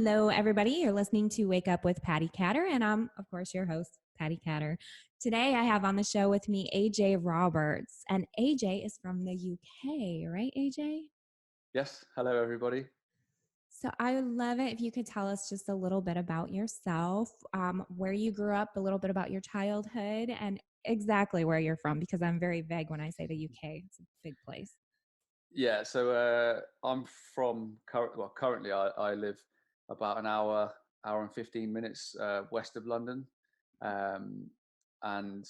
Hello, everybody. You're listening to Wake Up with Patty Catter, and I'm, of course, your host, Patty Catter. Today, I have on the show with me AJ Roberts, and AJ is from the UK, right, AJ? Yes. Hello, everybody. So I would love it if you could tell us just a little bit about yourself, where you grew up, a little bit about your childhood, and exactly where you're from, because I'm very vague when I say the UK. It's a big place. Yeah. So I'm currently I live about an hour and 15 minutes west of London. And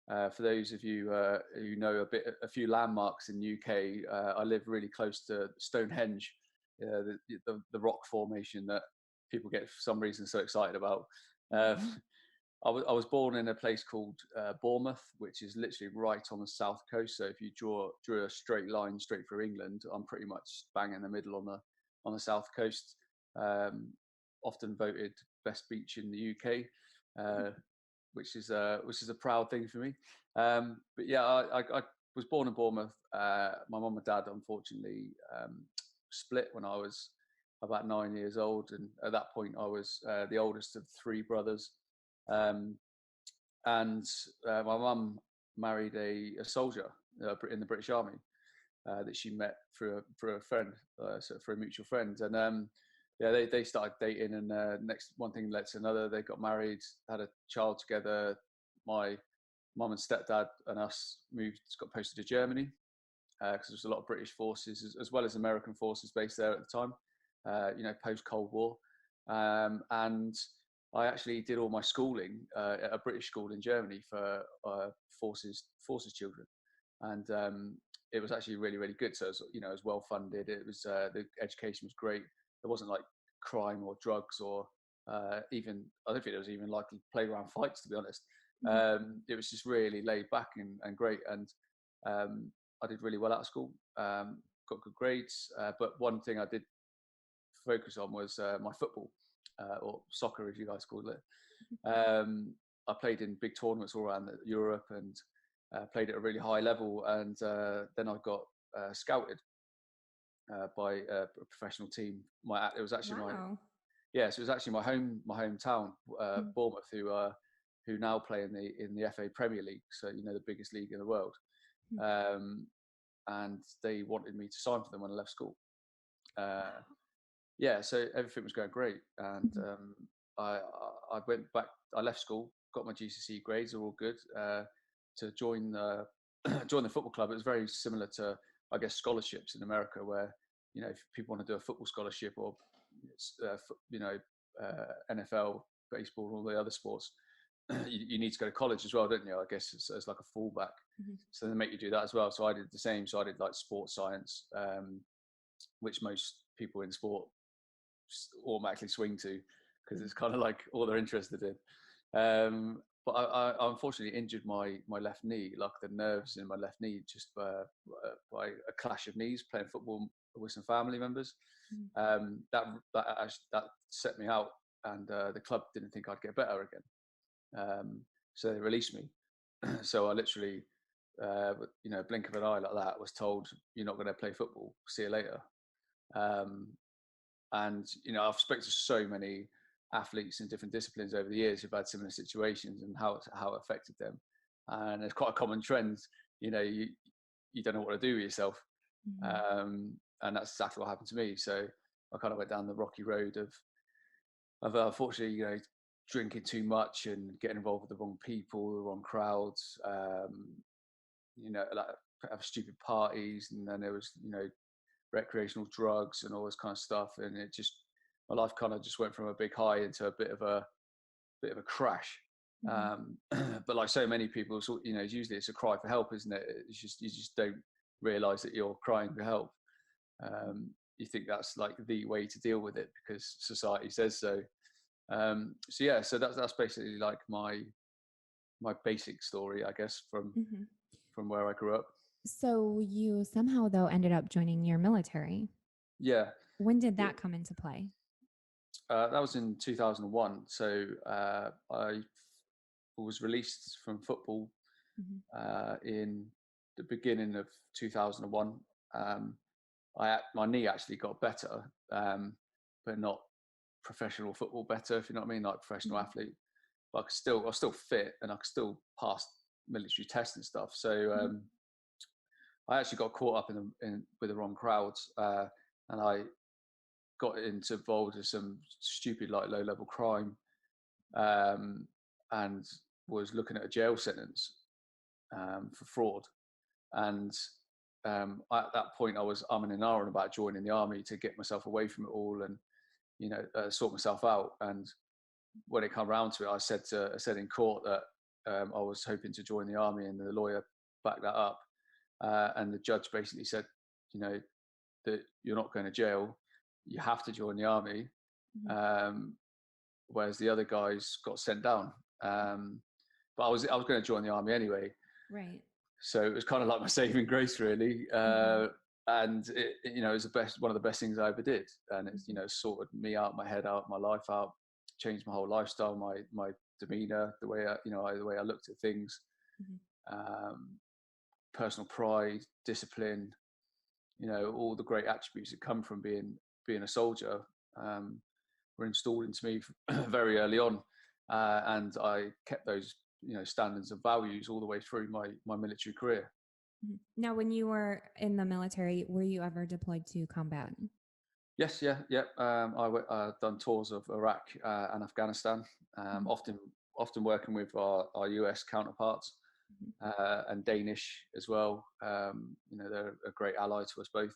for those of you who know a few landmarks in the UK, I live really close to Stonehenge, the rock formation that people get for some reason so excited about. I was born in a place called Bournemouth, which is literally right on the south coast. So if you drew a straight line straight through England, I'm pretty much bang in the middle on the south coast. Often voted best beach in the UK, which is a proud thing for me. But yeah, I was born in Bournemouth. My mum and dad unfortunately split when I was about 9 years old, and at that point I was the oldest of three brothers. And my mum married a soldier in the British Army that she met through a friend, so for a mutual friend. And yeah, they started dating, and next one thing led to another. They got married, had a child together. My mum and stepdad and us got posted to Germany because there was a lot of British forces as well as American forces based there at the time. Post Cold War, and I actually did all my schooling at a British school in Germany for forces children, and it was actually really, really good. So it was well funded. It was the education was great. There wasn't like crime or drugs or even, I don't think there was even likely playground fights, to be honest. It was just really laid back and great, and I did really well out of school. Got good grades, but one thing I did focus on was my football, or soccer as you guys call it. I played in big tournaments all around Europe, and played at a really high level, and then I got scouted by a professional team. It was actually Wow. so it was actually my hometown, Bournemouth, who now play in the FA Premier League, so the biggest league in the world. And they wanted me to sign for them when I left school. Yeah, so everything was going great, and I went back. I left school, got my GCSE grades, are all good, to join the football club. It was very similar to, I guess, scholarships in America, where if people want to do a football scholarship or NFL, baseball, all the other sports, you need to go to college as well, don't you? I guess it's like a fallback. So they make you do that as well. So I did the same. So I did like sports science, which most people in sport automatically swing to because it's kind of like all they're interested in. But I unfortunately injured my left knee, like the nerves in my left knee, just by a clash of knees playing football with some family members. That set me out, and the club didn't think I'd get better again, so they released me. So I literally, blink of an eye like that, was told, "You're not going to play football. See you later." And I've spoken to so many athletes in different disciplines over the years who've had similar situations and how it affected them. And it's quite a common trend. You don't know what to do with yourself, and that's exactly what happened to me. So I kind of went down the rocky road of unfortunately, drinking too much and getting involved with the wrong people, the wrong crowds. Like have stupid parties, and then there was recreational drugs and all this kind of stuff, and my life kind of just went from a big high into a bit of a crash. But like so many people, usually it's a cry for help, isn't it? It's just, you just don't realize that you're crying for help. You think that's like the way to deal with it because society says so. So that's basically like my basic story, I guess, from where I grew up. So you somehow, though, ended up joining your military. Yeah. When did that come into play? That was in 2001. So I was released from football in the beginning of 2001. My knee actually got better, but not professional football better, if you know what I mean, like professional Mhm. athlete. But I was still fit, and I could still pass military tests and stuff. So Mhm. I actually got caught up with the wrong crowds, and I got involved with some stupid, like, low level crime, um, and was looking at a jail sentence for fraud. And at that point, I was umming and ahhing about joining the army to get myself away from it all, and sort myself out. And when it came around to it, I said in court that I was hoping to join the army, and the lawyer backed that up. And the judge basically said, you know, that you're not going to jail, you have to join the army. Mhm. Um, Whereas the other guys got sent down. But I was going to join the army anyway, Right. so it was kind of like my saving grace, really. Mhm. And it was one of the best things I ever did, and it's Mhm. sorted me out, my head out, my life out, changed my whole lifestyle, my demeanor, the way I looked at things, Mhm. um, personal pride, discipline, all the great attributes that come from being a soldier. Um, were installed into me very early on, and I kept those standards and values all the way through my military career. Mhm. Now, when you were in the military, were you ever deployed to combat? Yes, yeah, yeah. Done tours of Iraq and Afghanistan, Mhm. often working with our US counterparts, Mhm. and Danish as well. They're a great ally to us both,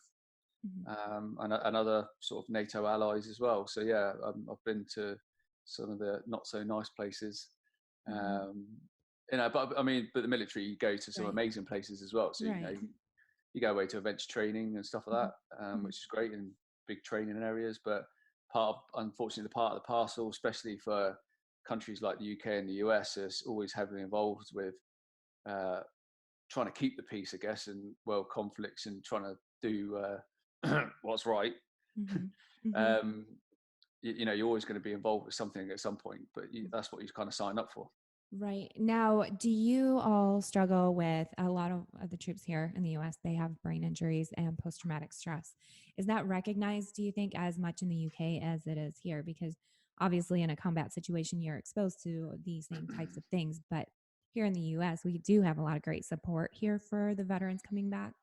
Mhm. and other sort of NATO allies as well. So yeah, I've been to some of the not so nice places. Mhm. Um, but I mean, but the military, you go to some Right. amazing places as well. So Right. you go away to adventure training and stuff like Mhm. that, Mhm. which is great in big training areas. But unfortunately, the part of the parcel, especially for countries like the UK and the US, is always heavily involved with uh, trying to keep the peace, I guess, and world conflicts, and trying to do what's right. Mhm. Mhm. um, you're always going to be involved with something at some point, but Mhm. that's what you kind of sign up for. Right. Now, do you all struggle with a lot of the troops here in the US? They have brain injuries and post traumatic stress. Is that recognized, do you think, as much in the UK as it is here? Because obviously, in a combat situation, you're exposed to these same types of things. But here in the US, we do have a lot of great support here for the veterans coming back.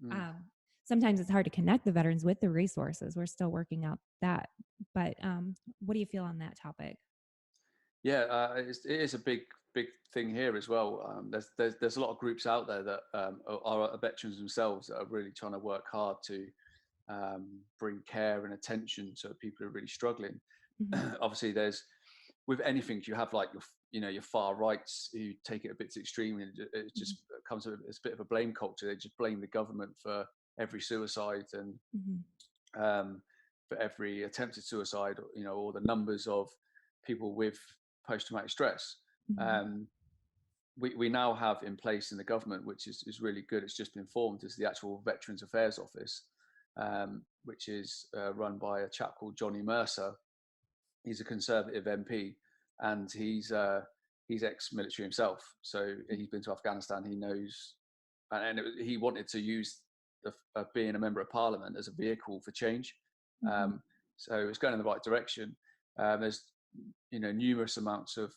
Mm. Um, Sometimes it's hard to connect the veterans with the resources. We're still working out that. But what do you feel on that topic? Yeah, it is a big thing here as well. There's a lot of groups out there that are veterans themselves that are really trying to work hard to bring care and attention to people who are really struggling. Hmm. Obviously, there's with anything you have, like your far rights who take it a bit to extreme, and it Hmm. just comes with it's a bit of a blame culture. They just blame the government for every suicide, and Hmm. um, for every attempted suicide, or the numbers of people with post-traumatic stress. Hmm. Um, we now have in place in the government, which is really good. It's just been formed as the actual Veterans Affairs Office, which is run by a chap called Johnny Mercer. He's a Conservative MP, and he's ex-military himself. So he's been to Afghanistan. He knows, he wanted to use being a member of Parliament as a vehicle for change. Hmm. Um, so it's going in the right direction. There's numerous amounts of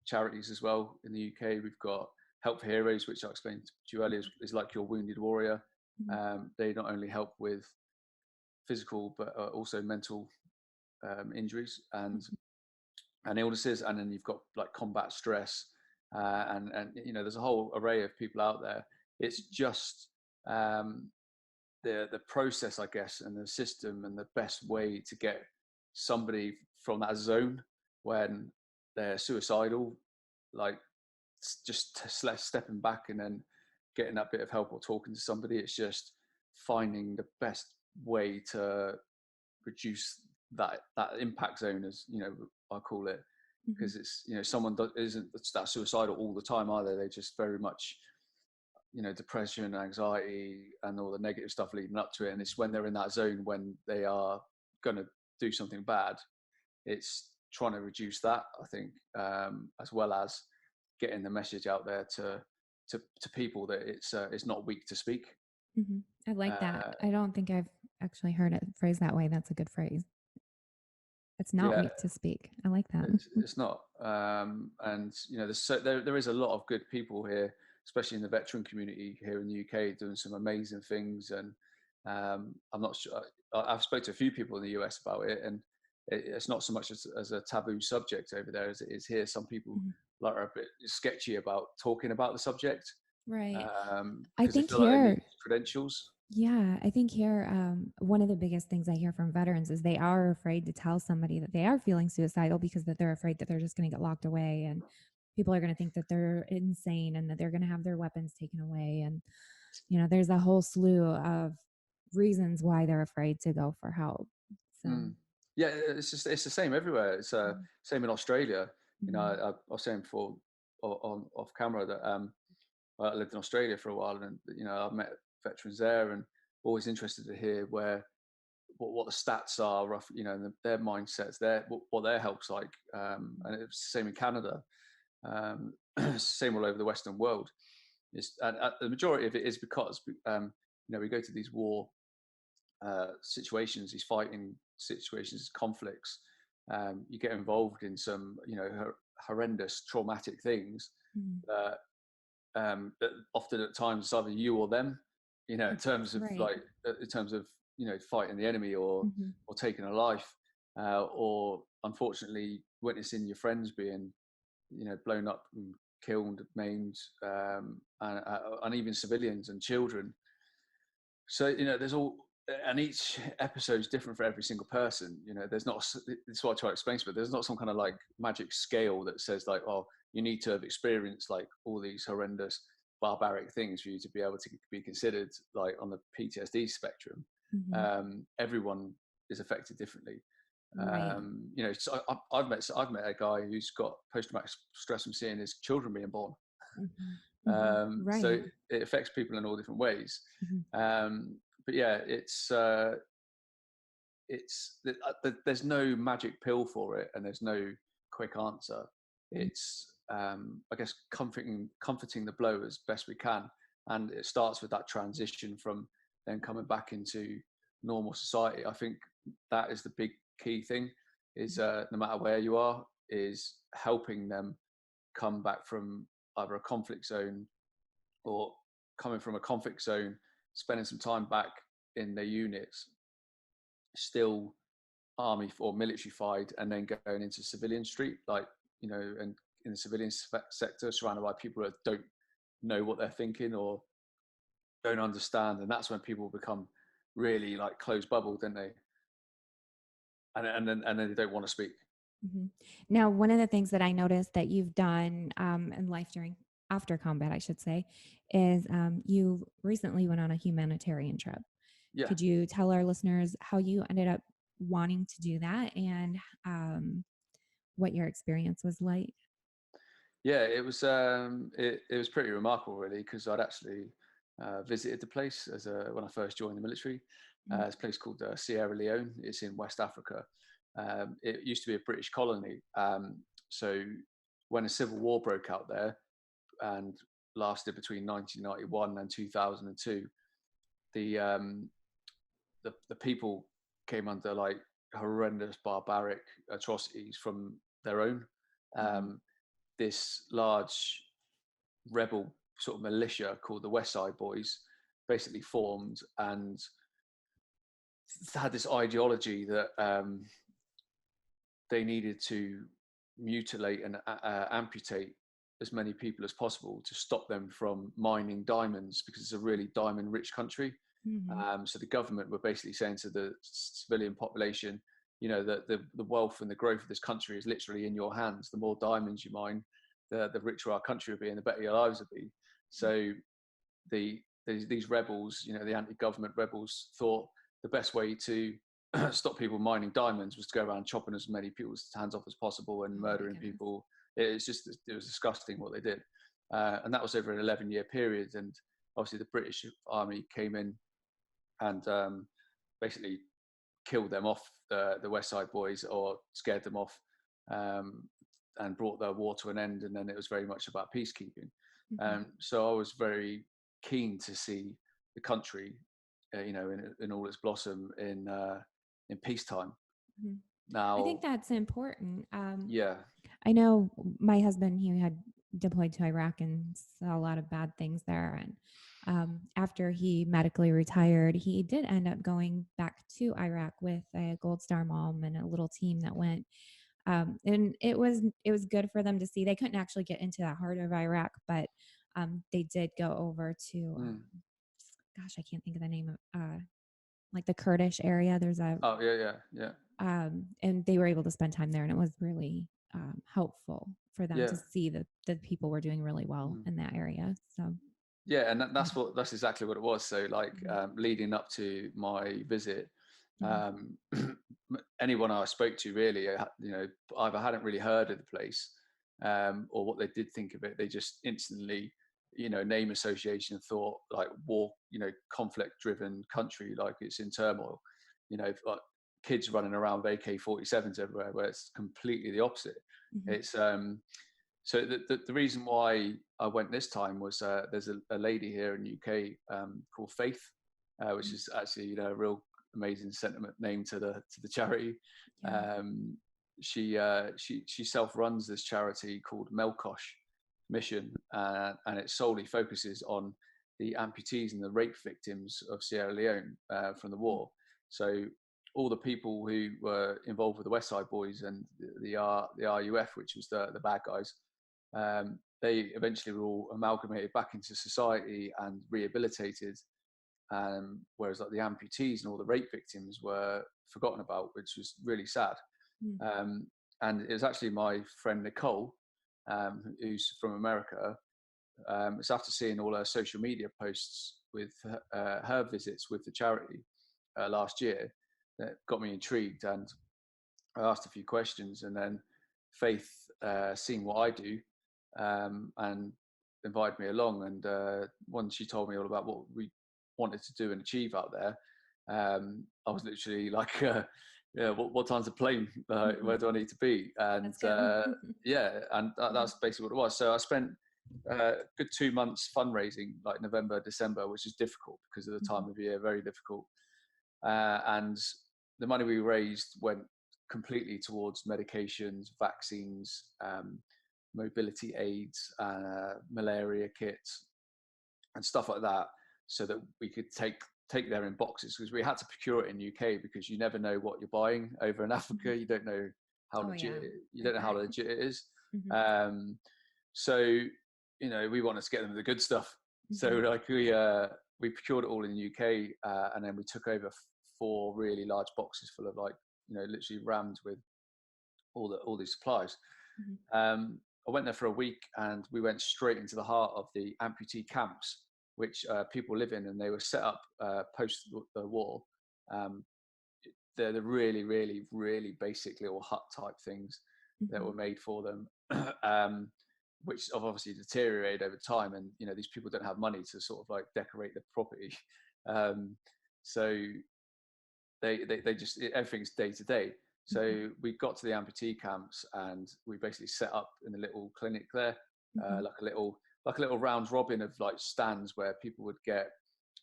charities as well in the UK. We've got Help for Heroes, which I explained to you earlier, is like your wounded warrior. Hmm. They not only help with physical but also mental injuries and illnesses, and then you've got like combat stress, and there's a whole array of people out there. It's just um, the process, I guess, and the system and the best way to get somebody from that zone when they're suicidal, like just stepping back and then getting that bit of help or talking to somebody. It's just finding the best way to reduce that impact zone, as I call it, Hmm. because it's someone isn't that suicidal all the time either. They just very much depression, anxiety, and all the negative stuff leading up to it. And it's when they're in that zone when they are going to do something bad. It's trying to reduce that, I think, as well as getting the message out there to people that it's not weak to speak. Hmm. I like that. Uh, I don't think I've actually heard it phrased that way. That's a good phrase. It's not Yeah, weak to speak. I like that. it's not. And there is a lot of good people here, especially in the veteran community here in the UK, doing some amazing things. And I'm not sure. I've spoken to a few people in the US about it, and it's not so much as a taboo subject over there as it is here. Some people Mhm. like are a bit sketchy about talking about the subject Right. I because they think feel like they need here, credentials. yeah, I think here, one of the biggest things I hear from veterans is they are afraid to tell somebody that they are feeling suicidal because that they're afraid that they're just going to get locked away and people are going to think that they're insane and that they're going to have their weapons taken away. And, there's a whole slew of reasons why they're afraid to go for help. So, Mm. Yeah, it's the same everywhere. It's mhm, same in Australia. mhm, I was saying before on off camera that I lived in Australia for a while, and I've met veterans there, and always interested to hear what the stats are, rough, and their mindsets, what their help's like, and it's the same in Canada, same all over the Western world. And the majority of it is because we go to these war situations, these fighting situations, conflicts. You get involved in some horrendous, traumatic things mhm, that often at times it's either you or them, in terms of right. fighting the enemy Mhm, or taking a life, or unfortunately witnessing your friends being blown up and killed, maimed, and even civilians and children. So there's all, and each episode is different for every single person. There's not. It's what I try to explain, but there's not some kind of like magic scale that says like, oh, you need to have experienced like all these horrendous, barbaric things for you to be able to be considered like on the PTSD spectrum. mhm, Everyone is affected differently. right. So I've met a guy who's got post-traumatic stress from seeing his children being born. Mhm, mhm, So right. it affects people in all different ways. Mhm, But yeah, there's no magic pill for it, and there's no quick answer. mhm, It's I guess comforting the blow as best we can, and it starts with that transition from then coming back into normal society. I think that is the big key thing. Is no matter where you are, is helping them come back from either a conflict zone or coming from a conflict zone, spending some time back in their units, still army or military fied, and then going into civilian street, like, and in the civilian sector, surrounded by people that don't know what they're thinking or don't understand. And that's when people become really like closed bubble, don't they? And then they don't want to speak. mhm. Now, one of the things that I noticed that you've done in life during after combat, I should say, is you recently went on a humanitarian trip. Yeah. Could you tell our listeners how you ended up wanting to do that and um, what your experience was like? Yeah, it was pretty remarkable, really, because I'd actually visited the place when I first joined the military. Mhm, It's a place called Sierra Leone. It's in West Africa. It used to be a British colony. So when a civil war broke out there and lasted between 1991 and 2002, the the people came under like horrendous, barbaric atrocities from their own. mhm, Um, this large rebel sort of militia called the West Side Boys basically formed and had this ideology that they needed to mutilate and amputate as many people as possible to stop them from mining diamonds, because it's a really diamond rich country. mhm, So the government were basically saying to the civilian population, that the wealth and the growth of this country is literally in your hands. The more diamonds you mine, the richer our country will be and the better your lives will be. So these rebels, the anti-government rebels, thought the best way to stop people mining diamonds was to go around chopping as many people's hands off as possible and oh my murdering goodness. people. It was disgusting what they did, and that was over an 11-year period. And obviously, the British Army came in and basically killed them off, the West Side Boys, or scared them off, um, and brought the war to an end. And then it was very much about peacekeeping. Mhm, So I was very keen to see the country, in all its blossom in peacetime. mhm. I think Now, that's important. yeah, I know my husband, he had deployed to Iraq and saw a lot of bad things there. And after he medically retired, he did end up going back to Iraq with a Gold Star mom and a little team that went. And it was good for them to see. They couldn't actually get into the heart of Iraq, but they did go over to, mm. gosh, I can't think of the name of like the Kurdish area. There's a Oh yeah, yeah, yeah, and they were able to spend time there, and it was really helpful for them yeah. to see that the people were doing really well Mm. in that area. So Yeah, and good. that's exactly what it was. So like Mhm. leading up to my visit, Mhm. um, anyone I spoke to really, either hadn't really heard of the place, or what they did think of it, they just instantly, name association thought like war, conflict-driven country, like it's in turmoil, like kids running around with AK-47s everywhere, where it's completely the opposite. Mhm. It's so the reason why I went this time was there's a lady here in UK called Faith, which Mhm. is actually a real amazing sentiment name to the charity. Yeah. Um, she self runs this charity called Melkosh Mission, and it solely focuses on the amputees and the rape victims of Sierra Leone from the Mm. war. So all the people who were involved with the West Side Boys and the RUF, which was the bad guys, they eventually were all amalgamated back into society and rehabilitated. Whereas like the amputees and all the rape victims were forgotten about, which was really sad. Mm. Um, and it was actually my friend Nicole, who's from America. It's after seeing all her social media posts with her visits with the charity last year that got me intrigued, and I asked a few questions, and then Faith, seeing what I do, and invited me along. And once she told me all about what we wanted to do and achieve out there, I was literally like, "Yeah, what time's the plane? Where do I need to be?" And Let's go. yeah, and Yeah. that's basically what it was. So I spent a good 2 months fundraising, like November, December, which is difficult because of the Mhm. time of year, very difficult. And the money we raised went completely towards medications, vaccines, mobility aids, malaria kits, and stuff like that, so that we could take there in boxes, because we had to procure it in UK, because you never know what you're buying over in Mhm. Africa. You don't know how Oh legit yeah, you I don't know how bet. legit it is. Mhm. Um, so we wanted to get them the good stuff. So Mhm. like we procured it all in the UK, and then we took over four really large boxes full of, like, literally rammed with all these supplies. Mhm. I went there for a week, and we went straight into the heart of the amputee camps, which people live in, and they were set up post the war. Um, they're the really, really, really basic little hut type things that Mhm. were made for them, which have obviously deteriorated over time. And these people don't have money to sort of like decorate the property, um, so they just everything's day to day. Mhm. So we got to the amputee camps, and we basically set up in a little clinic there, Mhm. like a little round robin of like stands where people would get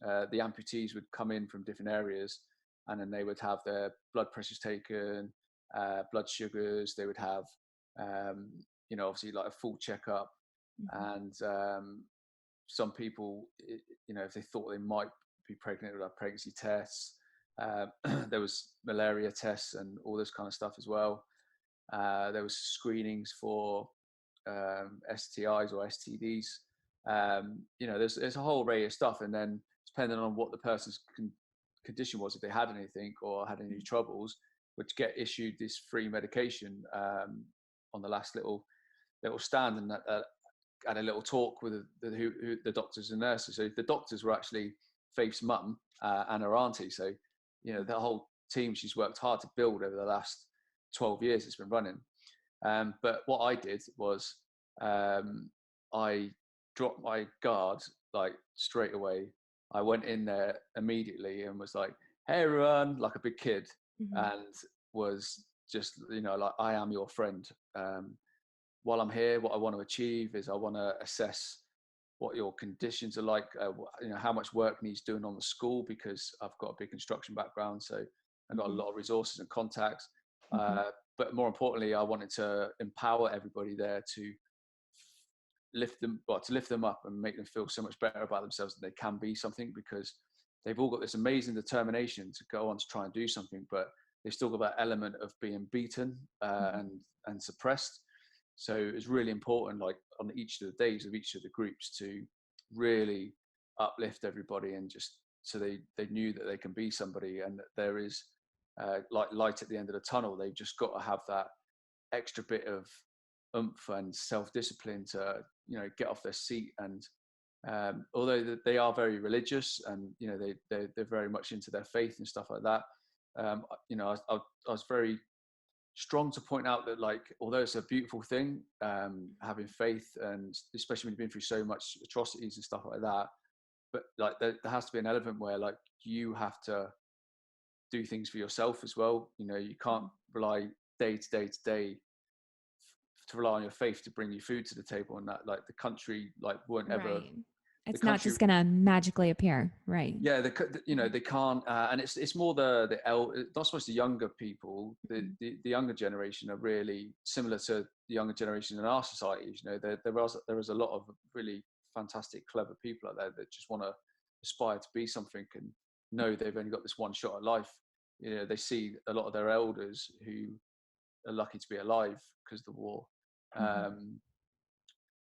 the amputees would come in from different areas, and then they would have their blood pressures taken, blood sugars. They would have obviously like a full checkup, Mhm. and some people, if they thought they might be pregnant, would have pregnancy tests. Uh, there was malaria tests and all this kind of stuff as well. There was screenings for STIs or STDs. There's a whole array of stuff, and then depending on what the person's condition was, if they had anything or had any troubles, would get issued this free medication on the last little stand, and had a little talk with the doctors and nurses. So the doctors were actually Faith's mum and her auntie. So the whole team she's worked hard to build over the last 12 years it's been running. But what I did was I dropped my guard like straight away. I went in there immediately and was like, "Hey everyone," like a big kid, Mhm. and was just like, "I am your friend." While I'm here, what I want to achieve is I want to assess what your conditions are like, how much work needs doing on the school, because I've got a big construction background, so I've got a Mhm. lot of resources and contacts. Mhm. But more importantly, I wanted to empower everybody there to lift them up and make them feel so much better about themselves that they can be something, because they've all got this amazing determination to go on to try and do something, but they've still got that element of being beaten Mhm. and suppressed. So it's really important, like on each of the days of each of the groups, to really uplift everybody, and just so they knew that they can be somebody, and that there is like light at the end of the tunnel. They've just got to have that extra bit of oomph and self-discipline to get off their seat. And although they are very religious, and they're very much into their faith and stuff like that, I was very strong to point out that, like, although it's a beautiful thing, having faith, and especially when you've been through so much atrocities and stuff like that, but like there has to be an element where, like, you have to do things for yourself as well. You can't Mhm. rely day to day to day to rely on your faith to bring you food to the table, and that, like, the country, like, won't ever Right. the It's not country just gonna magically appear, right? yeah, Mhm. they can't, and it's more not supposed the younger people, Mhm. the younger generation are really similar to the younger generation in our societies. There is a lot of really fantastic, clever people out there that just want to aspire to be something, and know they've only got this one shot at life. They see a lot of their elders who are lucky to be alive because of the war. Mhm. Um,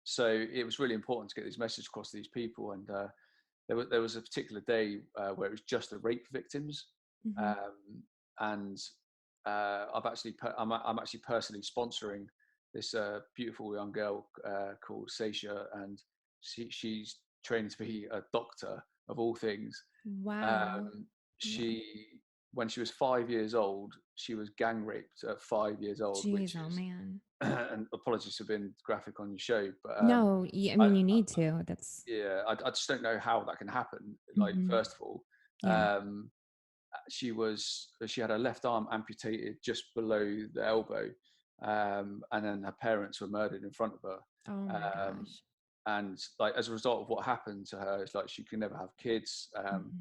so it was really important to get this message across to these people. And there was a particular day where it was just the rape victims, Mhm. um, and I'm actually personally sponsoring this beautiful young girl called Seisha, and she's training to be a doctor of all things. Wow. Um, Yeah. she When she was 5 years old, she was gang raped at 5 years old, Jeez, which oh is man. and apologies for being graphic on your show, but No, I I, mean, you need to. That's yeah, I just don't know how that can happen. Like, Mhm. first of all, Yeah. she had her left arm amputated just below the elbow, and then her parents were murdered in front of Oh her. my Um, gosh. and like, as a result of what happened to her, it's like she can never have kids. Mhm.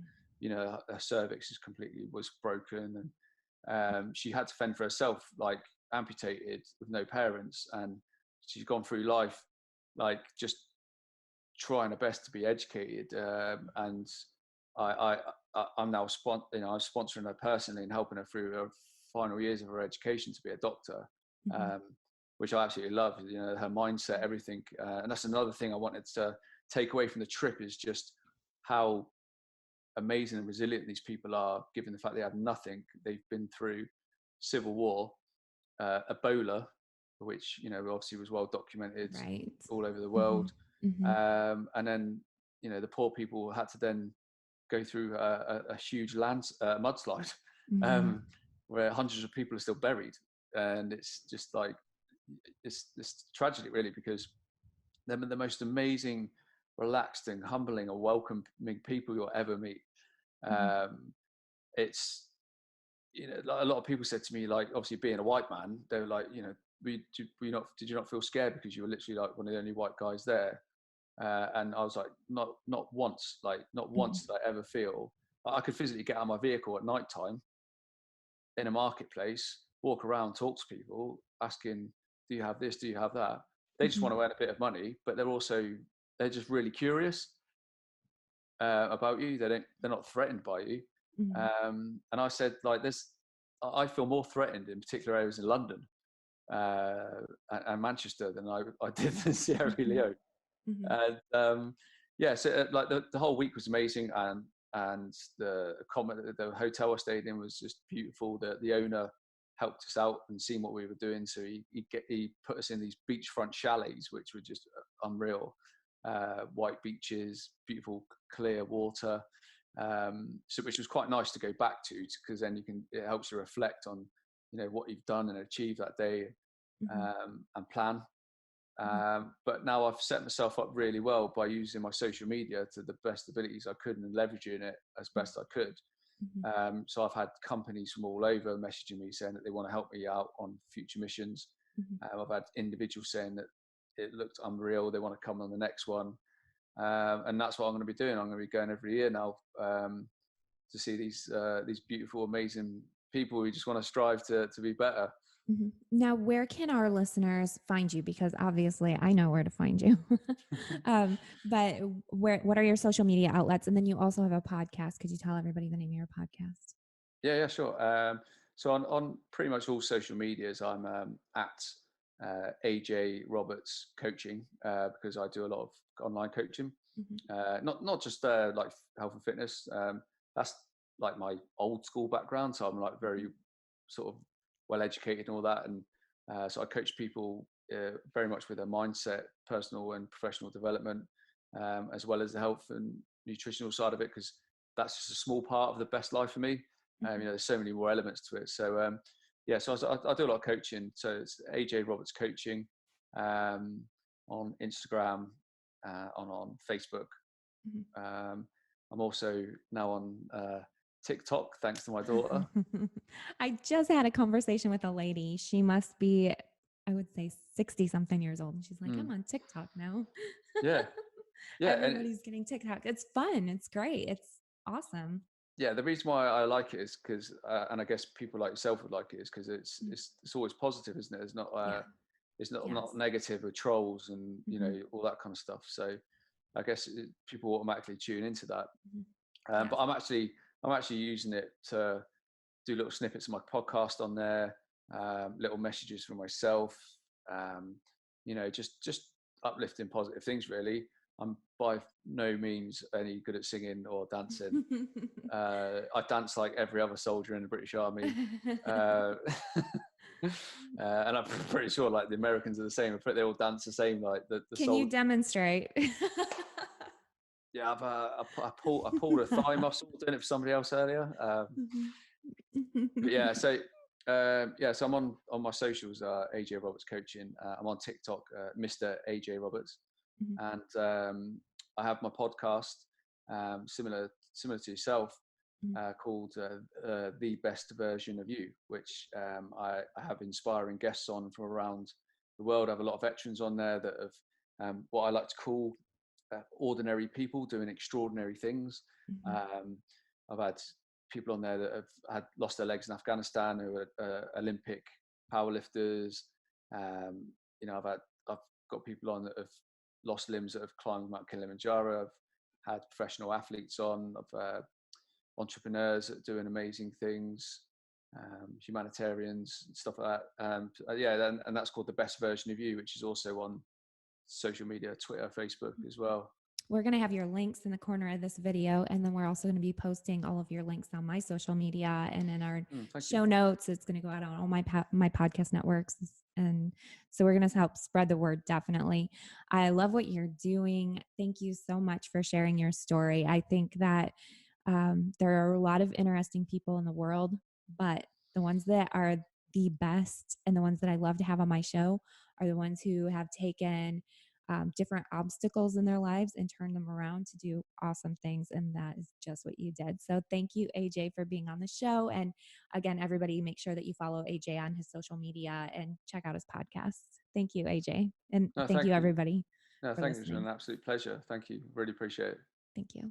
Her cervix was broken, and she had to fend for herself, like, amputated with no parents, and she's gone through life, like, just trying her best to be educated. And I, I'm now I'm sponsoring her personally and helping her through her final years of her education to be a doctor, Mhm. um, which I absolutely love. Her mindset, everything, and that's another thing I wanted to take away from the trip, is just how amazing and resilient these people are, given the fact they have nothing. They've been through civil war, Ebola, which obviously was well documented Right. all over the Mhm. world, Mhm. and then the poor people had to then go through a huge mudslide, Mhm. um, where hundreds of people are still buried, and it's just like it's tragedy, really, because they're the most amazing, relaxed, and humbling and welcoming people you'll ever meet. Mhm. Um, it's like, a lot of people said to me, like, obviously being a white man, they were like, did you not feel scared because you were literally like one of the only white guys there? And I was like, not once, like not Mhm. once did I ever feel I could physically get out of my vehicle at night time in a marketplace, walk around, talk to people, asking, do you have this? Do you have that? They just Mhm. want to earn a bit of money, but they're just really curious about you. They're not threatened by you. Mhm. And I said, like, I feel more threatened in particular areas in London and Manchester than I did in Sierra Mhm. Leone. Mhm. And yeah, so like the whole week was amazing, and the hotel I stayed in was just beautiful. The owner helped us out and seen what we were doing, so he put us in these beachfront chalets, which were just unreal. White beaches, beautiful clear water, so which was quite nice to go back to, because then it helps you reflect on what you've done and achieved that day, Mhm. and plan. Mhm. But now I've set myself up really well by using my social media to the best abilities I could and leveraging it as best I could. Mhm. So I've had companies from all over messaging me saying that they want to help me out on future missions. Mhm. I've had individuals saying that it looked unreal, they want to come on the next one. And that's what I'm going to be doing. I'm going to be going every year now, to see these beautiful, amazing people who just want to strive to be better. Mhm. Now, where can our listeners find you? Because obviously I know where to find you. But what are your social media outlets? And then you also have a podcast. Could you tell everybody the name of your podcast? Yeah, sure. So on pretty much all social medias, I'm at AJ Roberts Coaching, because I do a lot of online coaching. Not just like health and fitness. That's like my old school background, so I'm like very sort of well educated and all that, and so I coach people very much with their mindset, personal and professional development, as well as the health and nutritional side of it, because that's just a small part of the best life for me. There's so many more elements to it. So so I do a lot of coaching. So it's AJ Roberts Coaching, on Instagram, on Facebook. I'm also now on TikTok, thanks to my daughter. I just had a conversation with a lady. She must be, I would say, 60 something years old. And she's like, I'm on TikTok now. Yeah. Everybody's getting TikTok. It's fun. It's great. It's awesome. Yeah, the reason why I like it is because, and I guess people like yourself would like it, is because it's always positive, isn't it? It's not not negative with trolls and all that kind of stuff. So I guess people automatically tune into that. But I'm actually using it to do little snippets of my podcast on there, little messages for myself, just uplifting positive things, really. I'm by no means any good at singing or dancing. I dance like every other soldier in the British Army. And I'm pretty sure like the Americans are the same. They all dance the same, like the Can you demonstrate? Yeah, I pulled a thigh muscle doing it for somebody else earlier. But yeah, so so I'm on my socials, AJ Roberts Coaching. I'm on TikTok, Mr. AJ Roberts, and I have my podcast, similar to yourself, called The Best Version of You, which I have inspiring guests on from around the world. I have a lot of veterans on there that have what I like to call ordinary people doing extraordinary things. I've had people on there that have lost their legs in Afghanistan, who are Olympic powerlifters. I've got people on that have lost limbs that have climbed Mount Kilimanjaro. I've had professional athletes on. I've entrepreneurs that are doing amazing things, humanitarians, stuff like that. And that's called The Best Version of You, which is also on social media, Twitter, Facebook as well. We're going to have your links in the corner of this video, and then we're also going to be posting all of your links on my social media and in our show notes. It's going to go out on all my podcast networks, and so we're going to help spread the word. Definitely, I love what you're doing. Thank you so much for sharing your story. I think that there are a lot of interesting people in the world, but the ones that are the best and the ones that I love to have on my show are the ones who have taken different obstacles in their lives and turn them around to do awesome things. And that is just what you did. So thank you, AJ, for being on the show. And again, everybody make sure that you follow AJ on his social media and check out his podcasts. Thank you, AJ. And thank you, everybody. No, thank you. It's been an absolute pleasure. Thank you. Really appreciate it. Thank you.